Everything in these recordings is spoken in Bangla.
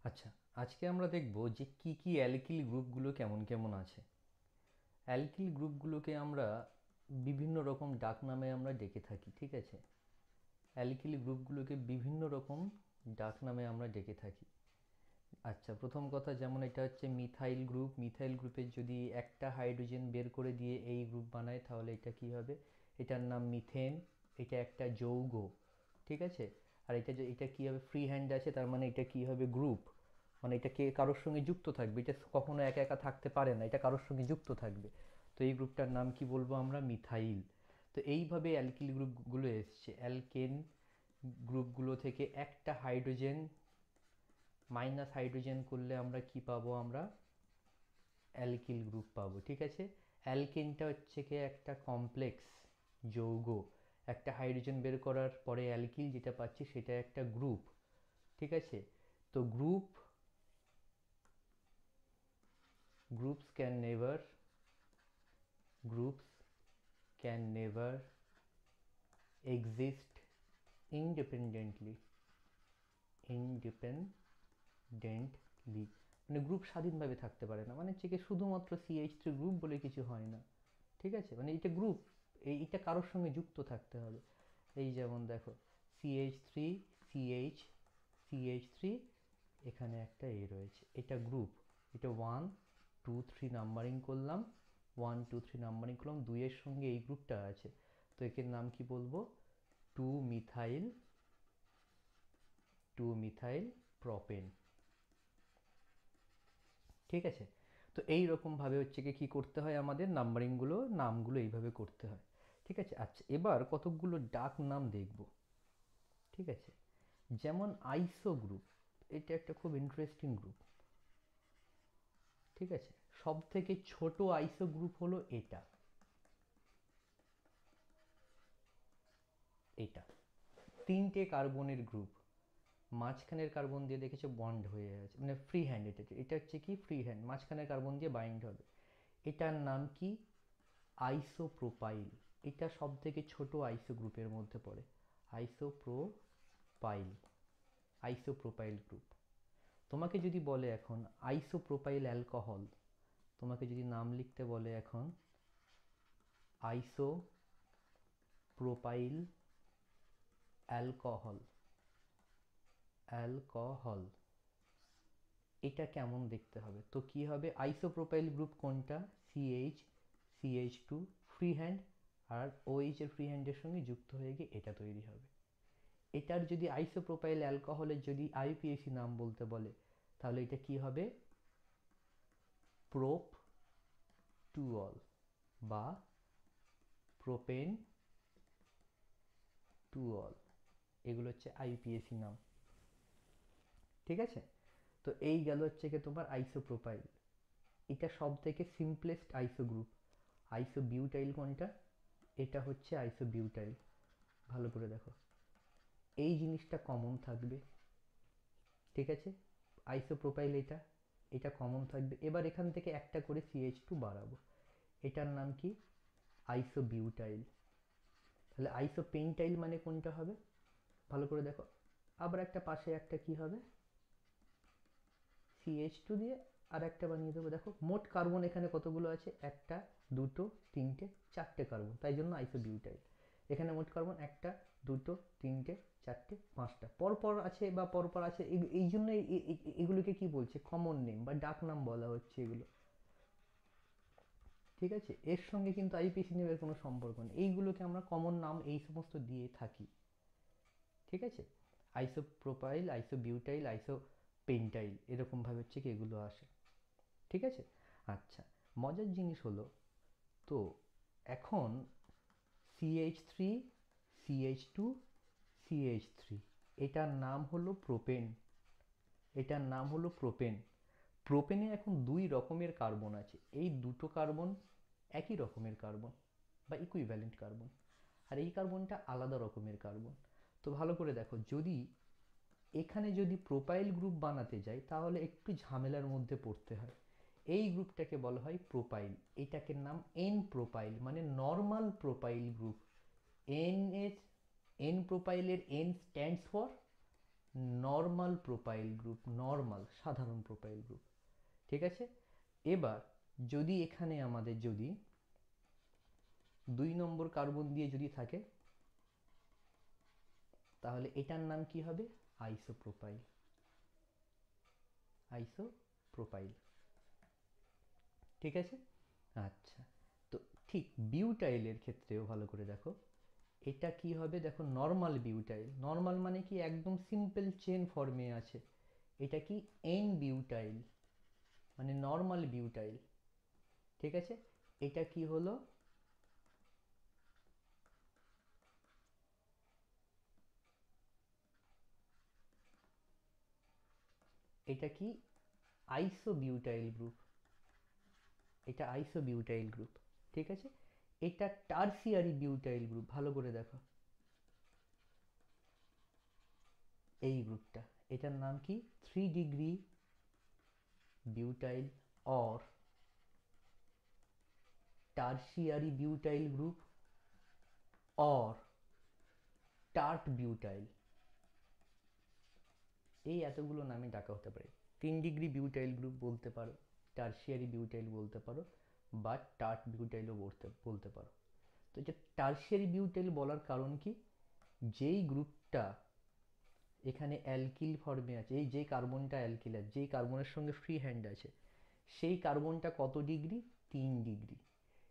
আচ্ছা, আজকে আমরা দেখব যে কি কি অ্যালকিল গ্রুপগুলো কেমন কেমন আছে। অ্যালকিল গ্রুপগুলোকে আমরা বিভিন্ন রকম ডাক নামে আমরা ডেকে থাকি, ঠিক আছে? অ্যালকিল গ্রুপগুলোকে বিভিন্ন রকম ডাক নামে আমরা ডেকে থাকি। আচ্ছা, প্রথম কথা, যেমন এটা হচ্ছে মিথাইল গ্রুপ। মিথাইল গ্রুপের যদি একটা হাইড্রোজেন বের করে দিয়ে এই গ্রুপ বানায় তাহলে এটা কি হবে? এটার নাম মিথেন। এটা একটা যৌগ, ঠিক আছে? আর এটা কি হবে? ফ্রি হ্যান্ড আছে, তার মানে এটা কি হবে? গ্রুপ। মানে এটা কে কারোর সঙ্গে যুক্ত থাকবে, এটা কখনো একা একা থাকতে পারে না, এটা কারোর সঙ্গে যুক্ত থাকবে। তো এই গ্রুপটার নাম কি বলবো আমরা? মিথাইল। তো এইভাবে অ্যালকিল গ্রুপগুলো এসছে। অ্যালকেন গ্রুপগুলো থেকে একটা হাইড্রোজেন মাইনাস হাইড্রোজেন করলে আমরা কি পাবো? আমরা অ্যালকিল গ্রুপ পাবো, ঠিক আছে? অ্যালকেনটা হচ্ছে কি একটা কমপ্লেক্স যৌগ। একটা হাইড্রোজেন বের করার পরে অ্যালকিল যেটা পাচ্ছি সেটা একটা গ্রুপ, ঠিক আছে? তো groups can never groups can never exist independently independently মানে গ্রুপ স্বাধীনভাবে থাকতে পারে না, মানে হচ্ছে কি শুধুমাত্র CH3 গ্রুপ বলে কিছু হয় না, ঠিক আছে? মানে এটা গ্রুপ, এইটা কারোর সঙ্গে যুক্ত থাকতে হবে। এই যেমন দেখো, CH3 CH এখানে একটা রয়েছে, এটা গ্রুপ। এটা 1 2 3 নাম্বারিং করলাম, 1 2 3 নাম্বারিং করলাম, দুইয়ের সঙ্গে এই গ্রুপটা আছে। তো এর নাম কি বলবো? Two methyl two methyl propane, ঠিক আছে? তো এই রকমভাবে হচ্ছে কি করতে হয়, আমাদের নাম্বারিংগুলো নামগুলো এইভাবে করতে হয়, ঠিক আছে? আচ্ছা, এবার কতকগুলো ডাক নাম দেখব, ঠিক আছে? যেমন আইসো গ্রুপ, এটা একটা খুব ইন্টারেস্টিং গ্রুপ, ঠিক আছে? সব থেকে ছোট আইসো গ্রুপ হলো এটা, এটা তিনটে কার্বনের গ্রুপ, মাঝখানের কার্বন দিয়ে দেখেছো বন্ড হয়ে আছে, মানে ফ্রি হ্যান্ড। এটা হচ্ছে কি ফ্রি হ্যান্ড, মাঝখানের কার্বন দিয়ে বাইন্ড হবে। এটার নাম কি? আইসোপ্রোপাইল। এটা সব থেকে ছোট আইসো গ্রুপের মধ্যে পড়ে। Isopropyl, isopropyl group. তোমাকে যদি বলে এখন আইসোপ্রোপাইল অ্যালকোহল, তোমাকে যদি নাম লিখতে বলে এখন আইসোপ্রোপাইল অ্যালকোহল, অ্যালকোহল, এটা কেমন দেখতে হবে? তো কি হবে? আইসোপ্রোপাইল গ্রুপ কোনটা? CH টু ফ্রি হ্যান্ড, আর OH এর ফ্রি হ্যান্ডের সঙ্গে যুক্ত হয়ে গিয়ে এটা তৈরি হবে। এটার যদি আইসোপ্রোপাইল অ্যালকোহলের যদি IUPAC নাম বলতে বলে তাহলে এটা কি হবে? প্রোপ টুঅল বা প্রোপেন টুঅল, এগুলো হচ্ছে IUPAC নাম, ঠিক আছে? তো এই গেল হচ্ছে কি তোমার আইসোপ্রোপাইল। এটা সব থেকে সিম্পলেস্ট আইসো গ্রুপ। আইসোবিউটাইল কোনটা? এটা হচ্ছে আইসোবিউটাইল। ভালো করে দেখো, এই জিনিসটা কমন থাকবে, ঠিক আছে? আইসোপ্রোপাইল এটা, এটা কমন থাকবে। এবার এখান থেকে একটা করে CH2 বাড়াবো, এটার নাম কি? আইসোবিউটাইল। তাহলে আইসোপেন্টাইল মানে কোনটা হবে? ভালো করে দেখো, আবার একটা পাশে একটা কি হবে? CH2 দিয়ে আর একটা বানিয়ে দেবো। দেখো মোট কার্বন এখানে কতগুলো আছে? একটা, দুটো, তিনটে, চারটে কার্বন, তাই জন্য আইসোবিউটাইল। এখানে মোট কার্বন একটা, দুটো, তিনটে, চারটে, পাঁচটা পরপর আছে বা পরপর আছে, এই জন্য এগুলোকে কি বলছে? কমন নেম বা ডাক নাম বলা হচ্ছে এগুলো, ঠিক আছে? এর সঙ্গে কিন্তু IUPAC নেমের কোনো সম্পর্ক নেই, এইগুলোকে আমরা কমন নাম এই সমস্ত দিয়ে থাকি, ঠিক আছে? আইসোপ্রোপাইল, আইসোবিউটাইল, আইসোপেন্টাইল, এরকমভাবে হচ্ছে কি এগুলো আসে, ঠিক আছে? আচ্ছা, মজার জিনিস হলো, তো এখন CH3 CH2 CH3, এটার নাম হলো প্রোপেন, এটার নাম হলো প্রোপেন। প্রোপেনে এখন দুই রকমের কার্বন আছে, এই দুটো কার্বন একই রকমের কার্বন বা ইকুইভ্যালেন্ট কার্বন, আর এই কার্বনটা আলাদা রকমের কার্বন। তো ভালো করে দেখো, যদি এখানে যদি প্রোপাইল গ্রুপ বানাতে যাই তাহলে একটু ঝামেলার মধ্যে পড়তে হয়। এই গ্রুপটাকে বলা হয় প্রোপাইল, এটাকে নাম এন প্রোপাইল, মানে নর্মাল প্রোপাইল গ্রুপ। এন এর, এন প্রোপাইলের N stands for normal propyl group, normal সাধারণ প্রোপাইল গ্রুপ। ঠিক আছে, এবার যদি এখানে আমাদের যদি 2 নম্বর কার্বন দিয়ে যদি থাকে তাহলে এটার নাম কি হবে? Isopropyl, isopropyl. ঠিক আছে, আচ্ছা। তো ঠিক বিউটাইলের ক্ষেত্রেও ভালো করে দেখো, এটা কি হবে? দেখো নর্মাল বিউটাইল, নর্মাল মানে কি একদম সিম্পল চেন ফর্মে আছে। এটা কি এন বিউটাইল, মানে নর্মাল বিউটাইল। ঠিক আছে, এটা কি হলো? এটা কি আইসোবিউটাইল গ্রুপ, এটা আইসোবিউটাইল গ্রুপ। ঠিক আছে, এটা টারসিয়ারি বিউটাইল গ্রুপ। ভালো করে দেখো এই গ্রুপটা, এটার নাম কি? 3 degree butyl or tertiary butyl group or tart butyl. এই এতগুলো নামে ডাকা হতে পারে। 3 ডিগ্রি বিউটাইল গ্রুপ বলতে পারো, টারসিয়ারি বিউটাইল বলতে পারো, বা টার্ট বিউটাইলও বলতে পারো। তো এটা টারসিয়ারি বিউটাইল বলার কারণ কি? যেই গ্রুপটা এখানে অ্যালকিল ফর্মে আছে, এই যে কার্বনটা অ্যালকিল আছে, যেই কার্বনের সঙ্গে ফ্রি হ্যান্ড আছে, সেই কার্বনটা কত ডিগ্রি? 3 ডিগ্রি।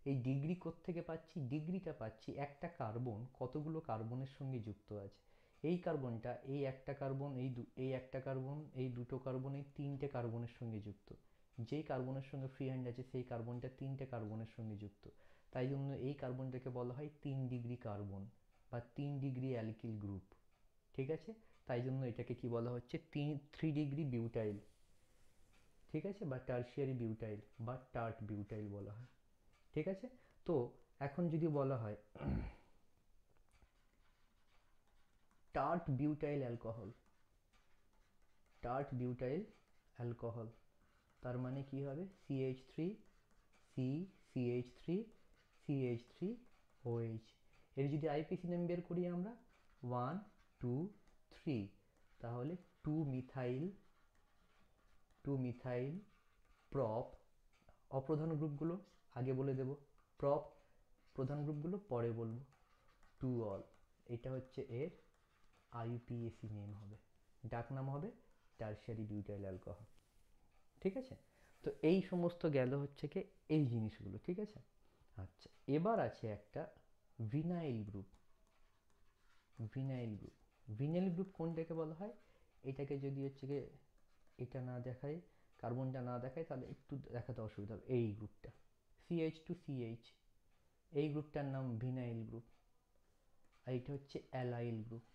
এই ডিগ্রি কোত্থেকে পাচ্ছি? ডিগ্রিটা পাচ্ছি একটা কার্বন কতগুলো কার্বনের সঙ্গে যুক্ত আছে। এই কার্বনটা এই একটা কার্বন, এই একটা কার্বন, এই দুটো কার্বন, এই 3টে কার্বনের সঙ্গে যুক্ত। যেই কার্বনের সঙ্গে ফ্রি হ্যান্ড আছে সেই কার্বনটা 3টে কার্বনের সঙ্গে যুক্ত। তাই জন্য এই কার্বনটাকে বলা হয় 3 ডিগ্রি কার্বন বা 3 ডিগ্রি অ্যালকিল গ্রুপ। ঠিক আছে, তাই জন্য এটাকে কি বলা হচ্ছে? 3 ডিগ্রি বিউটাইল। ঠিক আছে, বা টারসিয়ারি বিউটাইল বা টার্ট বিউটাইল বলা হয়। ঠিক আছে, তো এখন যদি বলা হয় tart butyl alcohol, tart butyl alcohol, তার মানে কি হবে? CH3 C CH3 CH3 OH। এর যদি আইপিসি নেম বের করি আমরা 1 2 3, তাহলে 2 মিথাইল প্রপ। অপ্রধান গ্রুপগুলো আগে বলে দেব, প্রপ। প্রধান গ্রুপগুলো পরে বলবো। 2 অল, এটা হচ্ছে এর আইউপিএসি নেম হবে, ডাক নাম হবে টারশিয়ারি বিউটাইল অ্যালকোহল। ঠিক আছে, তো এই সমস্ত গেল হচ্ছে কি এই জিনিসগুলো। ঠিক আছে, আচ্ছা। এবার আছে একটা vinyl group. Vinyl group, vinyl group কোনটাকে বলা হয়? এটাকে যদি হচ্ছে কি এটা না দেখায়, কার্বনটা না দেখায়, তাহলে একটু দেখাতে অসুবিধা হবে। এই গ্রুপটা CH2CH, এই গ্রুপটার নাম ভিনাইল গ্রুপ। আর এটা হচ্ছে অ্যালাইল গ্রুপ।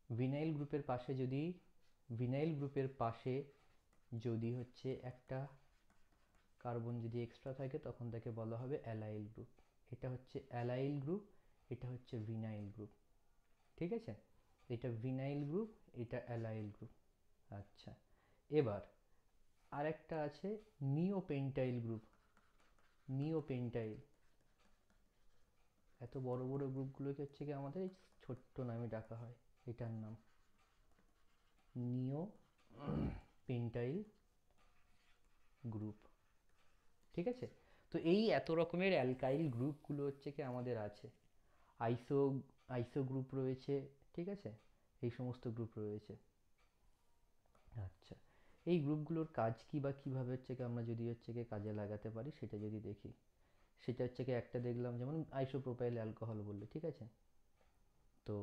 ভিনাইল গ্রুপের পাশে যদি, ভিনাইল গ্রুপের পাশে যদি হচ্ছে একটা কার্বন যদি এক্সট্রা থাকে তখন তাকে বলা হবে অ্যালাইল গ্রুপ। এটা হচ্ছে অ্যালাইল গ্রুপ, এটা হচ্ছে ভিনাইল গ্রুপ। ঠিক আছে, এটা ভিনাইল গ্রুপ, এটা অ্যালাইল গ্রুপ। আচ্ছা, এবার আরেকটা আছে নিওপেন্টাইল গ্রুপ। নিওপেন্টাইল, এত বড় বড় গ্রুপগুলোকে হচ্ছে কি আমাদের ছোট্ট নামে ডাকা হয়। এটার নাম নিওপেন্টাইল গ্রুপ। ঠিক আছে, তো এই এত রকমের অ্যালকাইল গ্রুপগুলো হচ্ছে কি আমাদের আছে। আইসো আইসো গ্রুপ রয়েছে। ঠিক আছে, এই সমস্ত গ্রুপ রয়েছে। আচ্ছা, এই গ্রুপগুলোর কাজ কি বা কিভাবে হচ্ছে কি আমরা যদি হচ্ছে কি কাজে লাগাতে পারি সেটা যদি দেখি, সেটা হচ্ছে কি একটা দেখলাম যেমন আইসোপ্রোপাইল অ্যালকোহল বললে। ঠিক আছে, তো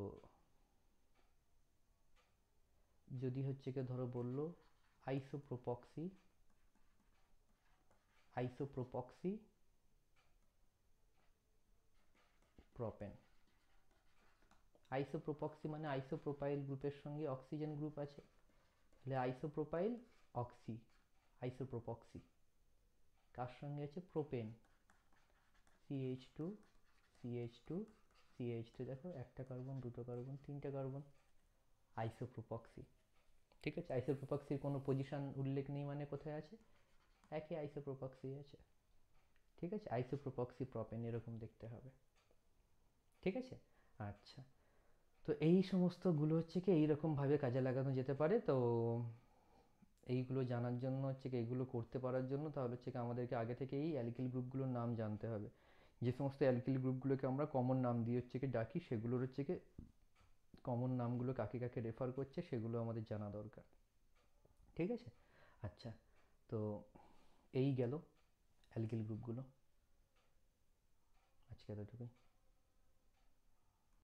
যদি হচ্ছে কি ধরো বললো আইসোপ্রোপক্সি, আইসোপ্রোপক্সি প্রোপেন। আইসোপ্রোপক্সি মানে আইসোপ্রোপাইল গ্রুপের সঙ্গে অক্সিজেন গ্রুপ আছে, তাহলে আইসোপ্রোপাইল অক্সি, আইসোপ্রোপক্সি। কার সঙ্গে আছে? প্রোপেন, CH2 CH2 CH2, দেখো একটা কার্বন, দুটো কার্বন, 3টে কার্বন, আইসোপ্রোপক্সি। ঠিক আছে, আইসোপ্রোপক্সির কোনো পজিশন উল্লেখ নেই মানে কোথায় আছে? একই আইসোপ্রোপক্সি আছে। ঠিক আছে, আইসোপ্রোপক্সি প্রোপেন এরকম দেখতে হবে। ঠিক আছে? আচ্ছা, তো এই সমস্তগুলো হচ্ছে কি এইরকমভাবে কাজে লাগানো যেতে পারে। তো এইগুলো জানার জন্য হচ্ছে কি এইগুলো করতে পারার জন্য তাহলে হচ্ছে কি আমাদেরকে আগে থেকে এই অ্যালকিল গ্রুপগুলোর নাম জানতে হবে। যে সমস্ত অ্যালকিল গ্রুপগুলোকে আমরা কমন নাম দিয়ে হচ্ছে কি ডাকি, সেগুলোর হচ্ছে কি কমন নামগুলো কাকে কাকে রেফার করছে সেগুলো আমাদের জানা দরকার। ঠিক আছে? আচ্ছা, তো এই গেল অ্যালকিল গ্রুপগুলো। আজকে এতটুকুই।